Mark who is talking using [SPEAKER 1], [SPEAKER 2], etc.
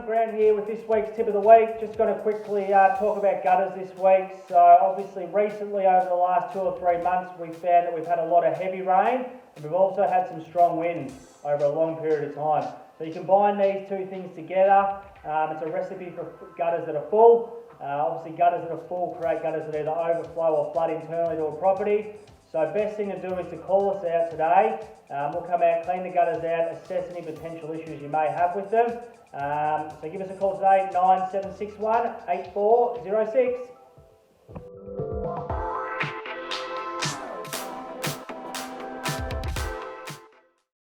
[SPEAKER 1] Grant here with this week's tip of the week. Just going to quickly talk about gutters this week. So obviously recently over the last 2 or 3 months we've found that we've had a lot of heavy rain and we've also had some strong winds over a long period of time. So you combine these two things together, it's a recipe for gutters that are full. Obviously gutters that are full create gutters that either overflow or flood internally to a property. So best thing to do is to call us out today. We'll come out, clean the gutters out, assess any potential issues you may have with them. So give us a call today, 9761 8406.